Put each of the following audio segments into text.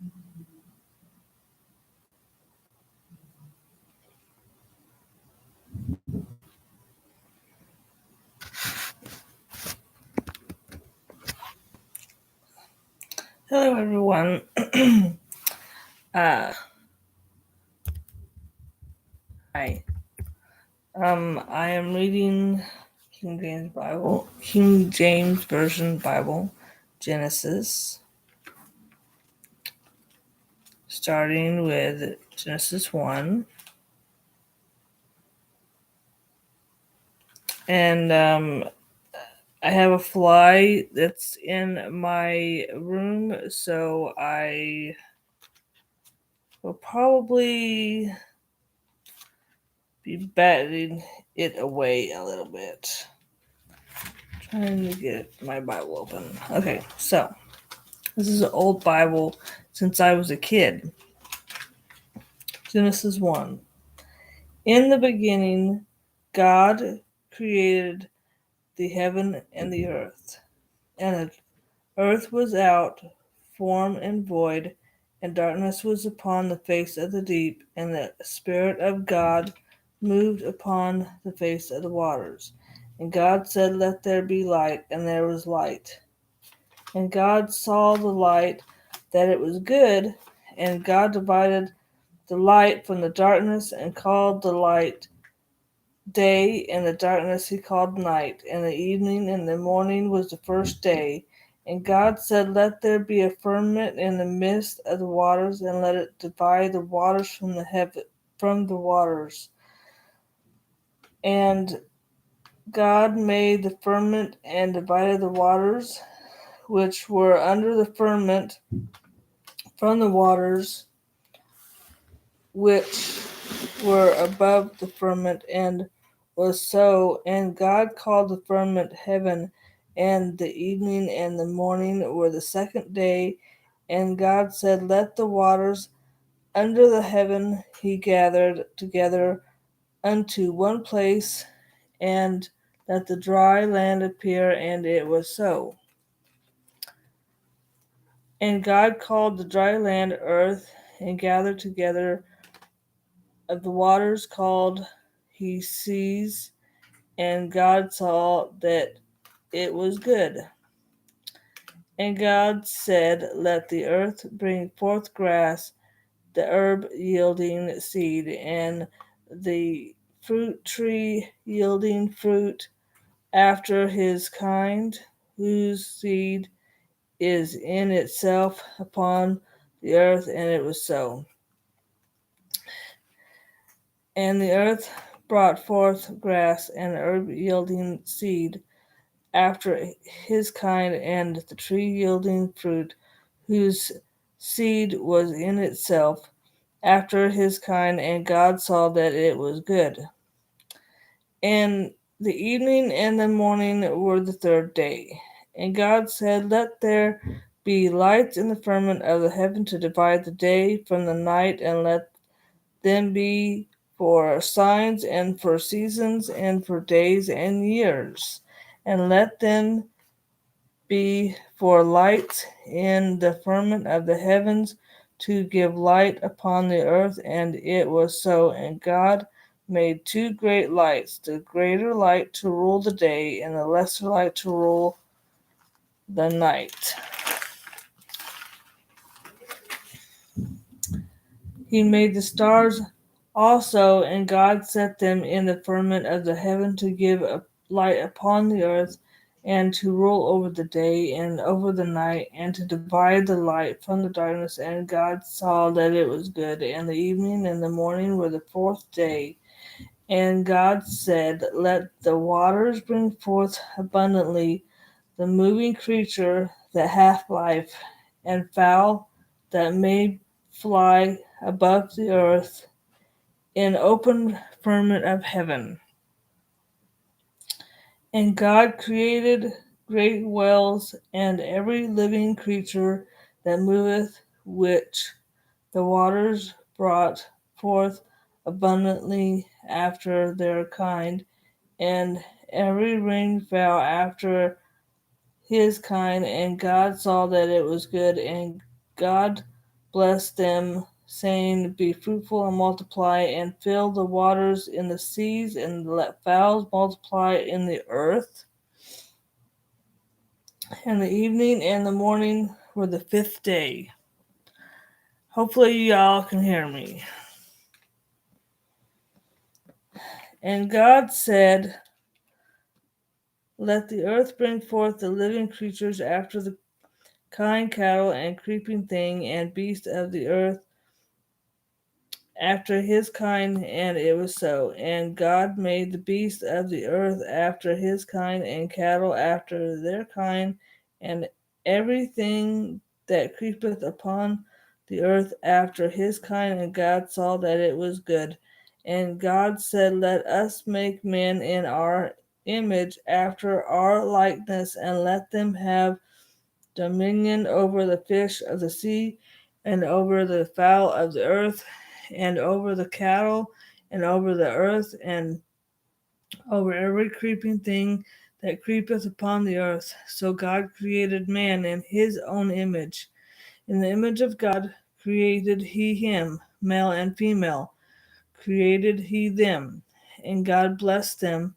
Hello, everyone. uh, Hi. I am reading King James Version Bible, Genesis, starting with Genesis 1. And I have a fly that's in my room, so I will probably be batting it away a little bit. Trying to get my Bible open. Okay, so this is an old Bible since I was a kid. Genesis 1. In the beginning, God created the heaven and the earth. And the earth was out, form and void, and darkness was upon the face of the deep, and the Spirit of God moved upon the face of the waters. And God said, "Let there be light," and there was light. And God saw the light, that it was good, and God divided the light from the darkness, and called the light day, and the darkness he called night. And the evening and the morning was the first day. And God said, "Let there be a firmament in the midst of the waters, and let it divide the waters from the waters." And God made the firmament and divided the waters which were under the firmament from the waters which were above the firmament, and was so. And God called the firmament heaven, and the evening and the morning were the second day. And God said, "Let the waters under the heaven he gathered together unto one place, and let the dry land appear." And it was so. And God called the dry land earth, and gathered together of the waters called he seas. And God saw that it was good. And God said, "Let the earth bring forth grass, the herb yielding seed, and the fruit tree yielding fruit after his kind, whose seed is in itself upon the earth." And it was so. And the earth brought forth grass, and herb yielding seed after his kind, and the tree yielding fruit, whose seed was in itself after his kind. And God saw that it was good. And the evening and the morning were the third day. And God said, "Let there be lights in the firmament of the heaven to divide the day from the night, and let them be for signs, and for seasons, and for days and years. And let them be for lights in the firmament of the heavens, to give light upon the earth." And it was so. And God made two great lights, the greater light to rule the day, and the lesser light to rule the night. He made the stars also, and God set them in the firmament of the heaven to give a light upon the earth, and to rule over the day and over the night, and to divide the light from the darkness. And God saw that it was good. And the evening and the morning were the fourth day. And God said, "Let the waters bring forth abundantly the moving creature that hath life, and fowl that may fly above the earth in open firmament of heaven." And God created great whales, and every living creature that moveth, which the waters brought forth abundantly after their kind, and every ringed fowl after his kind. And God saw that it was good. And God blessed them, saying, Be fruitful and multiply, and fill the waters in the seas, and let fowls multiply in the earth. And the evening and the morning were the fifth day. Hopefully, y'all can hear me. And God said, Let the earth bring forth the living creatures after the kind, cattle and creeping thing, and beast of the earth after his kind, and it was so. And God made the beasts of the earth after his kind, and cattle after their kind, and everything that creepeth upon the earth after his kind. And God saw that it was good. And God said, Let us make men in our image after our likeness, and let them have dominion over the fish of the sea, and over the fowl of the earth, and over the cattle, and over the earth, and over every creeping thing that creepeth upon the earth. So God created man in his own image. In the image of God created he him, male and female, created he them. And God blessed them,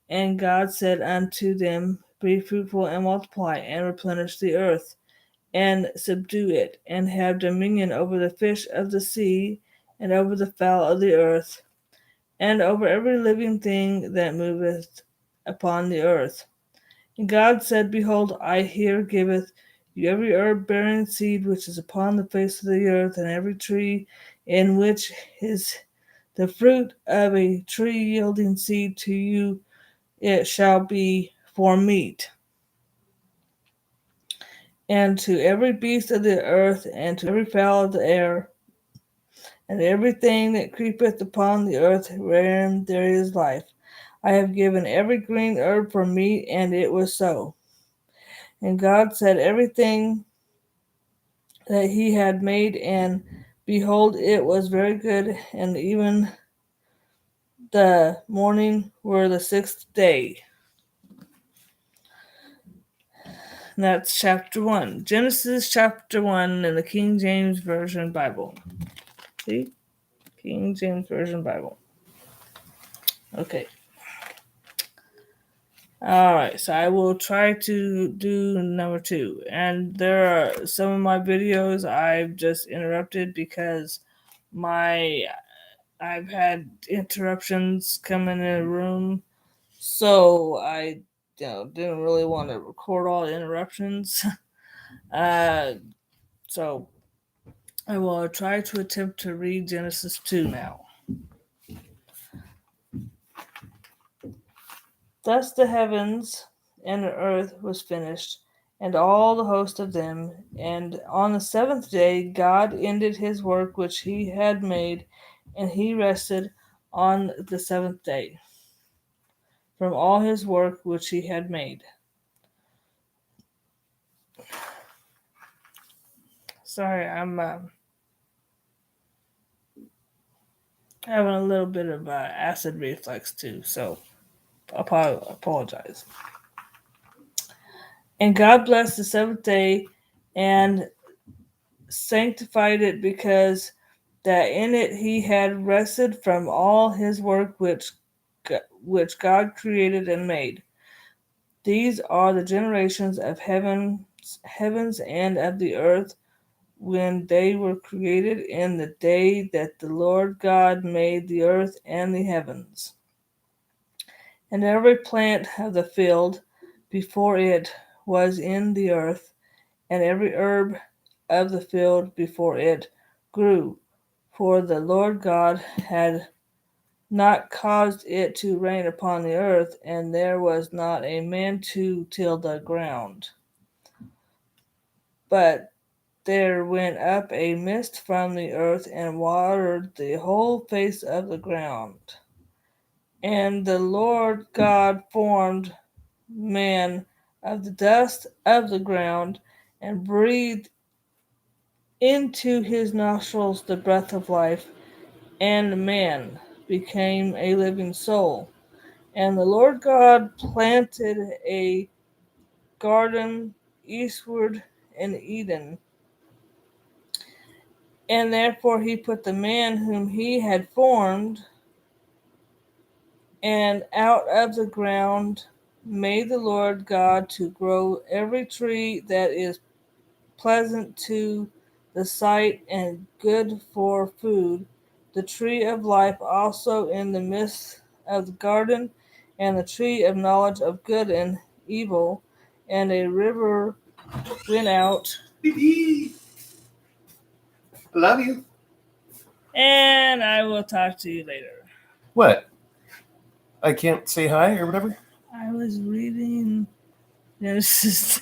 and God said unto them, Be fruitful and multiply, and replenish the earth and subdue it, and have dominion over the fish of the sea, and over the fowl of the earth, and over every living thing that moveth upon the earth. And God said, Behold, I here giveth you every herb bearing seed which is upon the face of the earth, and every tree in which is the fruit of a tree yielding seed, to you it shall be for meat. And to every beast of the earth, and to every fowl of the air, and everything that creepeth upon the earth wherein there is life, I have given every green herb for meat, and it was so. And God said everything that he had made, and behold, it was very good. And even the morning were the sixth day. And that's chapter 1. Genesis chapter 1 in the King James Version Bible. See? King James Version Bible. Okay. Alright, so I will try to do number 2. And there are some of my videos I've just interrupted because I've had interruptions coming in a room. So I didn't really want to record all the interruptions. So I will try to attempt to read Genesis 2 now. Thus the heavens and the earth was finished, and all the host of them. And on the seventh day God ended his work which he had made, and he rested on the seventh day from all his work which he had made. Sorry, I'm having a little bit of acid reflux too, so I apologize. And God blessed the seventh day and sanctified it, because that in it he had rested from all his work which God created and made. These are the generations of heavens and of the earth, when they were created, in the day that the Lord God made the earth and the heavens. And every plant of the field before it was in the earth, and every herb of the field before it grew, for the Lord God had not caused it to rain upon the earth, and there was not a man to till the ground. But there went up a mist from the earth, and watered the whole face of the ground. And the Lord God formed man of the dust of the ground, and breathed into his nostrils the breath of life, and man became a living soul. And the Lord God planted a garden eastward in Eden, And therefore he put the man whom he had formed, and out of the ground made the Lord God to grow every tree that is pleasant to the sight and good for food, the tree of life also in the midst of the garden, and the tree of knowledge of good and evil. And a river went out. Love you. And I will talk to you later. What? I can't say hi or whatever? I was reading Genesis